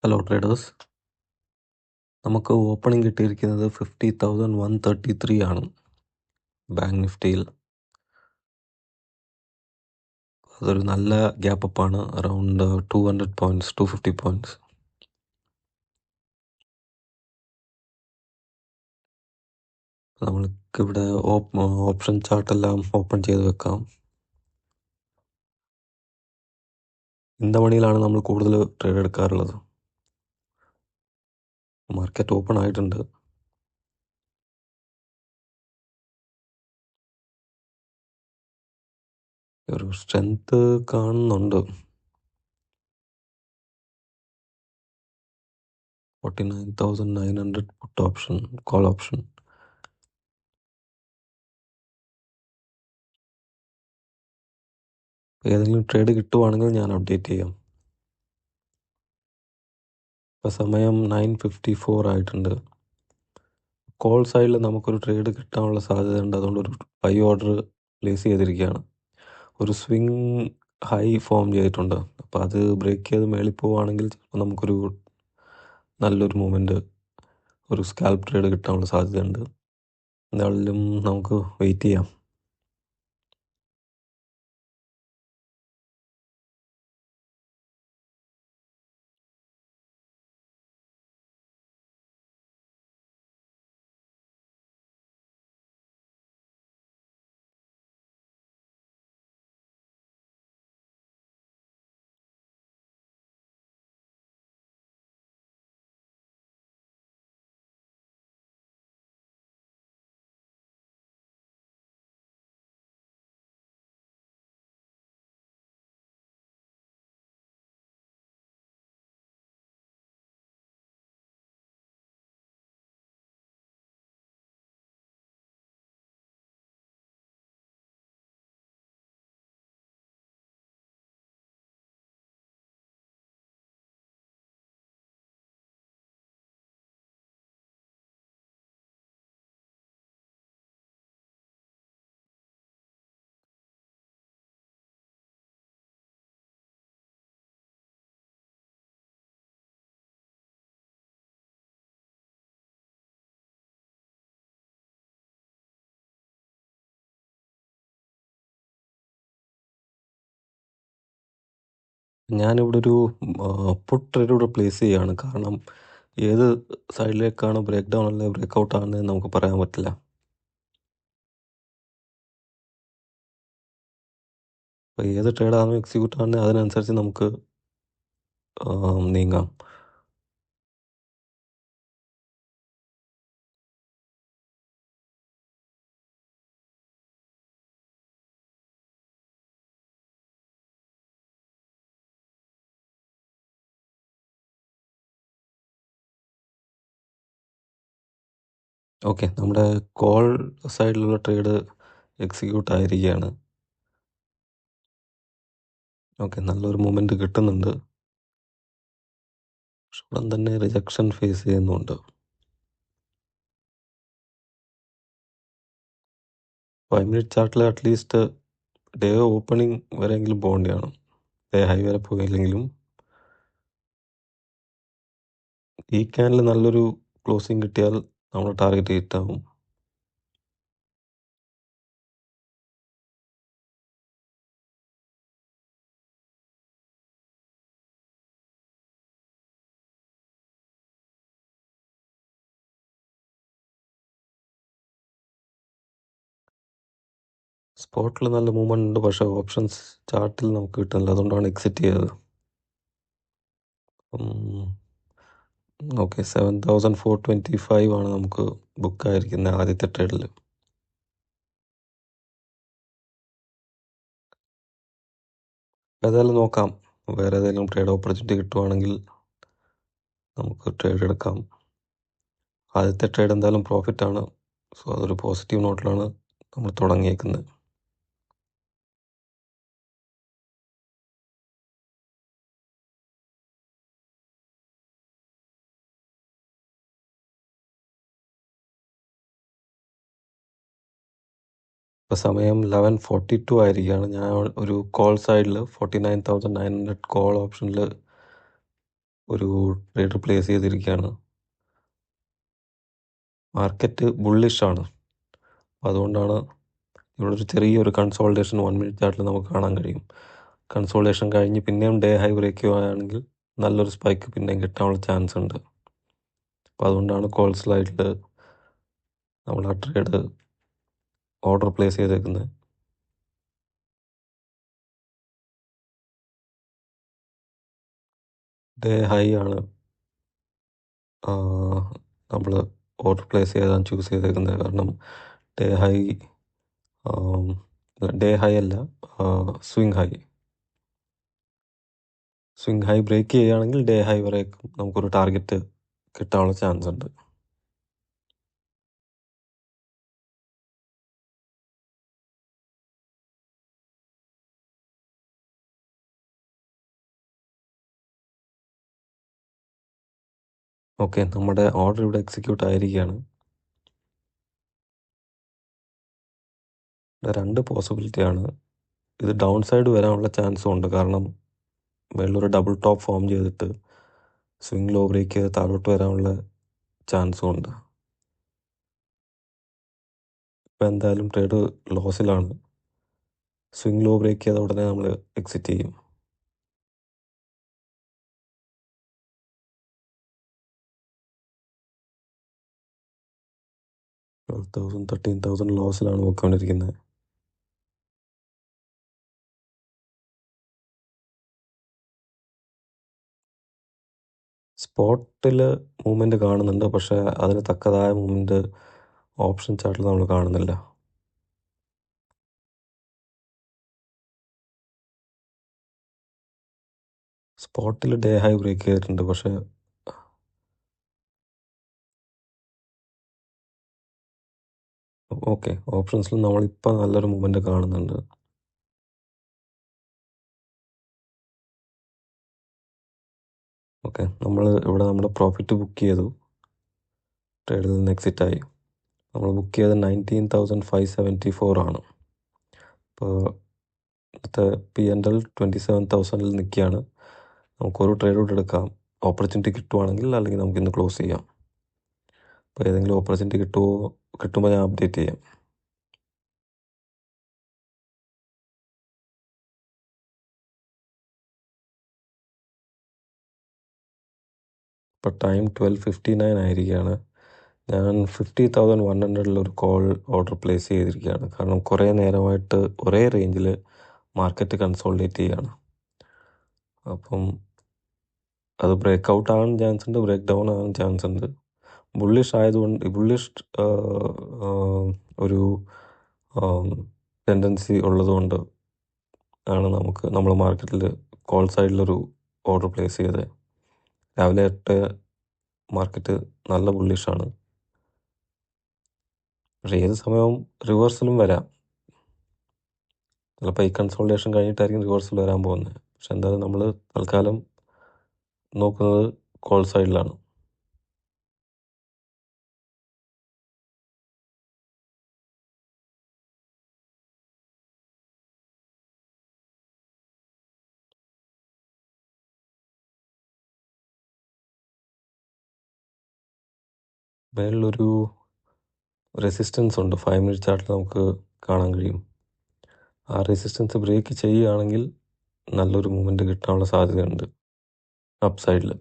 Hello traders, നമുക്ക് opening കിട്ടിയിരിക്കുന്നത് 50,133 ആണ് ബാങ്ക് നിഫ്റ്റിയിൽ. അതൊരു നല്ല ഗ്യാപ്പ് അപ്പാണ്, അറൗണ്ട് 200 പോയിൻറ്റ്സ് 250 പോയിൻറ്റ്സ്. നമ്മൾക്കിവിടെ ഓപ്ഷൻ ചാർട്ടെല്ലാം ഓപ്പൺ ചെയ്ത് വെക്കാം. ഇന്ത മണിയിലാണ് നമ്മൾ കൂടുതൽ ട്രേഡ് എടുക്കാറുള്ളത്. മാർക്കറ്റ് ഓപ്പൺ ആയിട്ടുണ്ട്. ഒരു സ്ട്രെങ്ത് കാണുന്നുണ്ട്. 49,900 പുട്ട് ഓപ്ഷൻ, കോൾ ഓപ്ഷൻ. ഏതെങ്കിലും ട്രേഡ് കിട്ടുവാണെങ്കിൽ ഞാൻ അപ്ഡേറ്റ് ചെയ്യാം. ഇപ്പോൾ സമയം 9:54 ആയിട്ടുണ്ട്. കോൾ സൈഡിൽ നമുക്കൊരു ട്രേഡ് കിട്ടാനുള്ള സാധ്യതയുണ്ട്. അതുകൊണ്ട് ഒരു ബൈ ഓർഡർ പ്ലേസ് ചെയ്തിരിക്കുകയാണ്. ഒരു സ്വിങ് ഹൈ ഫോം ചെയ്തിട്ടുണ്ട്. അപ്പോൾ അത് ബ്രേക്ക് ചെയ്ത് മേളിൽ പോവുകയാണെങ്കിൽ ചിലപ്പോൾ നമുക്കൊരു നല്ലൊരു മൂവ്മെൻറ്റ്, ഒരു സ്കാൽപ്പ് ട്രേഡ് കിട്ടാനുള്ള സാധ്യതയുണ്ട്. എന്തായാലും നമുക്ക് വെയിറ്റ് ചെയ്യാം. ഞാനിവിടെ ഒരു പുട്ട് ട്രേഡ് ഇവിടെ പ്ലേസ് ചെയ്യുകയാണ്. കാരണം ഏത് സൈഡിലേക്കാണ് ബ്രേക്ക് ഡൗൺ അല്ലെങ്കിൽ ബ്രേക്ക് ഔട്ട് ആണെന്ന് നമുക്ക് പറയാൻ പറ്റില്ല. അപ്പോൾ ഏത് ട്രേഡാണോ എക്സിക്യൂട്ട് ആണെങ്കിൽ അതിനനുസരിച്ച് നമുക്ക് നീങ്ങാം. ഓക്കെ, നമ്മുടെ കോൾ സൈഡിലുള്ള ട്രേഡ് എക്സിക്യൂട്ട് ആയിരിക്കുകയാണ്. ഓക്കെ, നല്ലൊരു മൂവ്മെൻറ്റ് കിട്ടുന്നുണ്ട്. പക്ഷെ ഉടൻ തന്നെ റിജക്ഷൻ ഫേസ് ചെയ്യുന്നുണ്ട്. 5 മിനിറ്റ് ചാർട്ടിൽ അറ്റ്ലീസ്റ്റ് ഡേ ഓപ്പണിംഗ് വരെയെങ്കിലും പോകേണ്ടതാണ്. ഡേ ഹൈ വരെ പോയില്ലെങ്കിലും ഈ ക്യാനിൽ നല്ലൊരു ക്ലോസിങ് കിട്ടിയാൽ നമ്മൾ ടാർഗറ്റ് ഹിറ്റാകും. സ്പോട്ടിൽ നല്ല മൂവ്മെൻ്റ് ഉണ്ട്, പക്ഷേ ഓപ്ഷൻസ് ചാർട്ടിൽ നമുക്ക് കിട്ടുന്നില്ല. അതുകൊണ്ടാണ് എക്സിറ്റ് ചെയ്തത്. ഓക്കെ, 7,425 ആണ് നമുക്ക് ബുക്കായിരിക്കുന്നത് ആദ്യത്തെ ട്രേഡിൽ. ഏതായാലും നോക്കാം, വേറെ ഏതെങ്കിലും ട്രേഡ് ഓപ്പർച്യൂണിറ്റി കിട്ടുവാണെങ്കിൽ നമുക്ക് ട്രേഡ് എടുക്കാം. ആദ്യത്തെ ട്രേഡ് എന്തായാലും പ്രോഫിറ്റാണ്. സോ അതൊരു പോസിറ്റീവ് നോട്ടിലാണ് നമ്മൾ തുടങ്ങിയേക്കുന്നത്. ഇപ്പോൾ സമയം 11:42 ആയിരിക്കുകയാണ്. ഞാൻ ഒരു കോൾ സൈഡിൽ 49,900 കോൾ ഓപ്ഷനിൽ ഒരു ട്രേഡ് പ്ലേസ് ചെയ്തിരിക്കുകയാണ്. മാർക്കറ്റ് ബുള്ളിഷാണ്. അതുകൊണ്ടാണ് ഇവിടെ ഒരു ചെറിയൊരു കൺസോൾട്ടേഷൻ 1 മിനിറ്റ് ചാർട്ടിൽ നമുക്ക് കാണാൻ കഴിയും. കൺസോൾട്ടേഷൻ കഴിഞ്ഞ് പിന്നെയും ഡേ ഹൈ ബ്രേക്ക് ചെയ്യുകയാണെങ്കിൽ നല്ലൊരു സ്പൈക്ക് പിന്നെയും കിട്ടാനുള്ള ചാൻസ് ഉണ്ട്. അപ്പോൾ അതുകൊണ്ടാണ് കോൾ സ്ലൈഡിൽ നമ്മൾ ആ ട്രേഡ് ഓർഡർ പ്ലേസ് ചെയ്തേക്കുന്നത്. ഡേ ഹൈ ആണ് നമ്മൾ ഓർഡർ പ്ലേസ് ചെയ്താൽ ചൂസ് ചെയ്തേക്കുന്നത്. കാരണം ഡേ ഹൈ അല്ല, സ്വിങ് ഹൈ ബ്രേക്ക് ചെയ്യുകയാണെങ്കിൽ ഡേ ഹൈ വരേക്കും നമുക്കൊരു ടാർഗറ്റ് കിട്ടാനുള്ള ചാൻസ് ഉണ്ട്. ഓക്കെ, നമ്മുടെ ഓർഡർ ഇവിടെ എക്സിക്യൂട്ട് ആയിരിക്കുകയാണ്. ഇവിടെ 2 പോസിബിലിറ്റിയാണ്. ഇത് ഡൗൺ സൈഡ് വരാനുള്ള ചാൻസും ഉണ്ട്. കാരണം മേളിലൊരു ഡബിൾ ടോപ്പ് ഫോം ചെയ്തിട്ട് സ്വിങ് ലോ ബ്രേക്ക് ചെയ്ത് താഴോട്ട് വരാനുള്ള ചാൻസും ഉണ്ട്. ഇപ്പം എന്തായാലും ട്രേഡ് ലോസിലാണ്. സ്വിങ് ലോ ബ്രേക്ക് ചെയ്ത ഉടനെ നമ്മൾ എക്സിറ്റ് ചെയ്യും. $13,000 ലോസിലാണ് പോയിക്കൊണ്ടിരിക്കുന്നത്. സ്പോട്ടിൽ മൂവ്മെൻറ്റ് കാണുന്നുണ്ട്, പക്ഷേ അതിന് തക്കതായ മൂവ്മെൻറ്റ് ഓപ്ഷൻ ചാർട്ടിൽ നമ്മൾ കാണുന്നില്ല. സ്പോട്ടിൽ ഡേ ഹൈ ബ്രേക്ക് ചെയ്തിട്ടുണ്ട്, പക്ഷേ ഓക്കെ, ഓപ്ഷൻസിൽ നമ്മളിപ്പോൾ നല്ലൊരു മൂവ്മെൻറ്റ് കാണുന്നുണ്ട്. ഓക്കെ, നമ്മൾ ഇവിടെ നമ്മുടെ പ്രോഫിറ്റ് ബുക്ക് ചെയ്തു. ട്രേഡിൽ നിന്ന് എക്സിറ്റായി. നമ്മൾ ബുക്ക് ചെയ്ത് 19,574 ആണ്. ഇപ്പോൾ ഇവിടുത്തെ P&L 27,000 നിൽക്കുകയാണ്. നമുക്കൊരു ട്രേഡ് കൂടെ എടുക്കാം. ഓപ്പർച്യൂണിറ്റി കിട്ടുവാണെങ്കിൽ, അല്ലെങ്കിൽ നമുക്ക് ഇന്ന് ക്ലോസ് ചെയ്യാം. അപ്പോൾ ഏതെങ്കിലും ഓപ്പർച്യൂണിറ്റി കിട്ടുമ്പോൾ ഞാൻ അപ്ഡേറ്റ് ചെയ്യാം. ഇപ്പോൾ ടൈം 12:59 ആയിരിക്കുകയാണ്. ഞാൻ 50,100 ഒരു കോൾ ഓർഡർ പ്ലേസ് ചെയ്തിരിക്കുകയാണ്. കാരണം കുറേ നേരമായിട്ട് ഒരേ റേഞ്ചിൽ മാർക്കറ്റ് കൺസോൾഡേറ്റ് ചെയ്യുകയാണ്. അപ്പം അത് ബ്രേക്ക് ഔട്ട് ആകാൻ ചാൻസ് ഉണ്ട്, ബ്രേക്ക് ഡൗൺ ആകാൻ ചാൻസ് ഉണ്ട്. ബുള്ളിഷ് ഒരു ടെൻഡൻസി ഉള്ളതുകൊണ്ട് ആണ് നമ്മൾ മാർക്കറ്റിൽ കോൾ സൈഡിലൊരു ഓർഡർ പ്ലേസ് ചെയ്തത്. രാവിലെ 8 മാർക്കറ്റ് നല്ല ബുള്ളിഷാണ്. പക്ഷേ ഏത് സമയവും റിവേഴ്സലും വരാം. ചിലപ്പോൾ ഈ കൺസോൾട്ടേഷൻ കഴിഞ്ഞിട്ടായിരിക്കും റിവേഴ്സൽ വരാൻ പോകുന്നത്. പക്ഷെ എന്തായാലും നമ്മൾ തൽക്കാലം നോക്കുന്നത് കോൾ സൈഡിലാണ്. മേളിലൊരു റെസിസ്റ്റൻസ് ഉണ്ട്, 5 മിനിറ്റ് ചാർട്ടിൽ നമുക്ക് കാണാൻ കഴിയും. ആ റെസിസ്റ്റൻസ് ബ്രേക്ക് ചെയ്യുകയാണെങ്കിൽ നല്ലൊരു മൂവ്മെൻറ്റ് കിട്ടാനുള്ള സാധ്യതയുണ്ട് അപ്പ് സൈഡിൽ.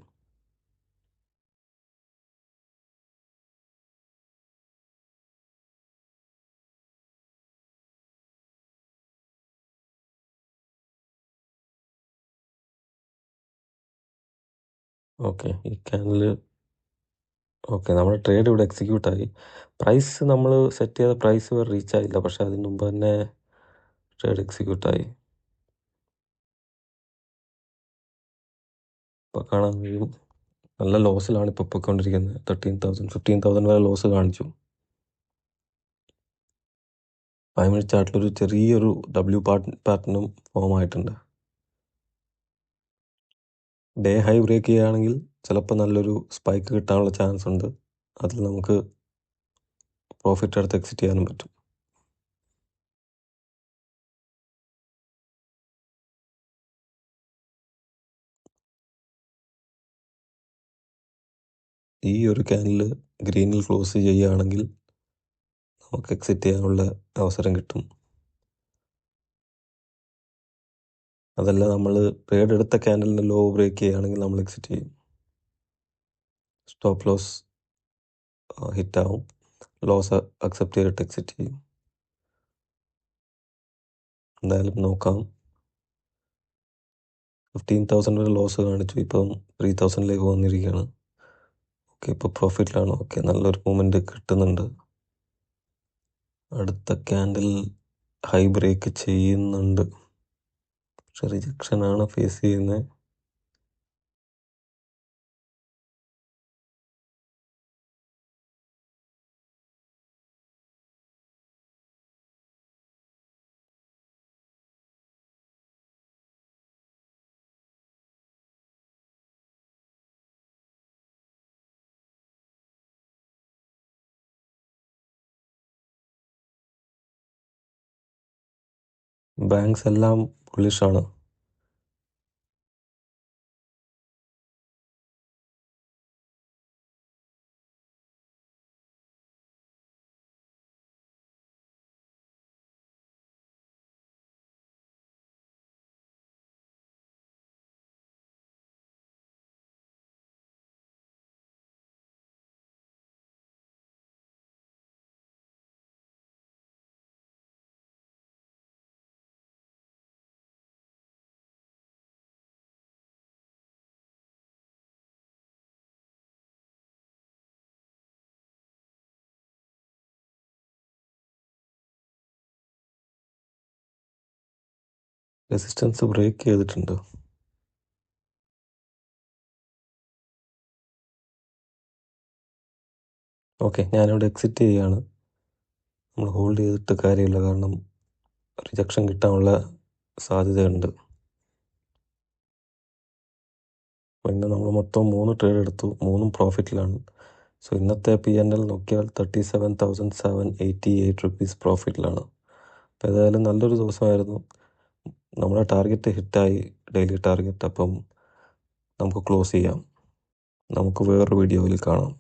ഓക്കെ, ഈ ക്യാനിൽ ഓക്കെ, നമ്മുടെ ട്രേഡ് ഇവിടെ എക്സിക്യൂട്ടായി. പ്രൈസ് നമ്മൾ സെറ്റ് ചെയ്ത പ്രൈസ് വരെ റീച്ച് ആയില്ല, പക്ഷേ അതിന് മുമ്പ് തന്നെ ട്രേഡ് എക്സിക്യൂട്ടായി. ഇപ്പോൾ കാണാൻ കഴിയും നല്ല ലോസിലാണ് ഇപ്പോൾ പോയിക്കൊണ്ടിരിക്കുന്നത്. 15,000 വരെ ലോസ് കാണിച്ചു. 5 മിനിറ്റ് ചാർട്ടിലൊരു ചെറിയൊരു പാറ്റേണും ഫോം ആയിട്ടുണ്ട്. ഡേ ഹൈ ബ്രേക്ക് ചെയ്യുകയാണെങ്കിൽ ചിലപ്പോൾ നല്ലൊരു സ്പൈക്ക് കിട്ടാനുള്ള ചാൻസ് ഉണ്ട്. അതിൽ നമുക്ക് പ്രോഫിറ്റ് എടുത്ത് എക്സിറ്റ് ചെയ്യാനും പറ്റും. ഈ ഒരു ക്യാനിൽ ഗ്രീനിൽ ക്ലോസ് ചെയ്യുകയാണെങ്കിൽ നമുക്ക് എക്സിറ്റ് ചെയ്യാനുള്ള അവസരം കിട്ടും. അതല്ല നമ്മൾ ട്രേഡ് എടുത്ത ക്യാൻഡലിൻ്റെ ലോ ബ്രേക്ക് ചെയ്യുകയാണെങ്കിൽ നമ്മൾ എക്സിറ്റ് ചെയ്യും. സ്റ്റോപ്പ് ലോസ് ഹിറ്റാവും, ലോസ് അക്സെപ്റ്റ് ചെയ്തിട്ട് എക്സിറ്റ് ചെയ്യും. എന്തായാലും നോക്കാം. 15,000 വരെ ലോസ് കാണിച്ചു, ഇപ്പം 3,000 വന്നിരിക്കുകയാണ്. ഓക്കെ, ഇപ്പോൾ പ്രോഫിറ്റിലാണ്. ഓക്കെ, നല്ലൊരു മൂവ്മെൻറ്റ് കിട്ടുന്നുണ്ട്. അടുത്ത ക്യാൻഡിൽ ഹൈ ബ്രേക്ക് ചെയ്യുന്നുണ്ട്, പക്ഷെ റിജക്ഷനാണ് ഫേസ് ചെയ്യുന്നത്. ബാങ്ക്സ് എല്ലാം ബുള്ളിഷാണ്. റെസിസ്റ്റൻസ് ബ്രേക്ക് ചെയ്തിട്ടുണ്ട്. ഓക്കെ, ഞാനിവിടെ എക്സിറ്റ് ചെയ്യുകയാണ്. നമ്മൾ ഹോൾഡ് ചെയ്തിട്ട് കാര്യമില്ല, കാരണം റിജക്ഷൻ കിട്ടാനുള്ള സാധ്യതയുണ്ട്. പിന്നെ നമ്മൾ മൊത്തം 3 ട്രേഡ് എടുത്തു, 3 പ്രോഫിറ്റിലാണ്. സോ ഇന്നത്തെ PNL നോക്കിയാൽ 37,788 റുപ്പീസ് പ്രോഫിറ്റിലാണ്. അപ്പോൾ ഏതായാലും നല്ലൊരു ദിവസമായിരുന്നു. നമ്മുടെ ടാർഗറ്റ് ഹിറ്റായി, ഡെയിലി ടാർഗറ്റ്. അപ്പം നമുക്ക് ക്ലോസ് ചെയ്യാം. നമുക്ക് വേറൊരു വീഡിയോയിൽ കാണാം.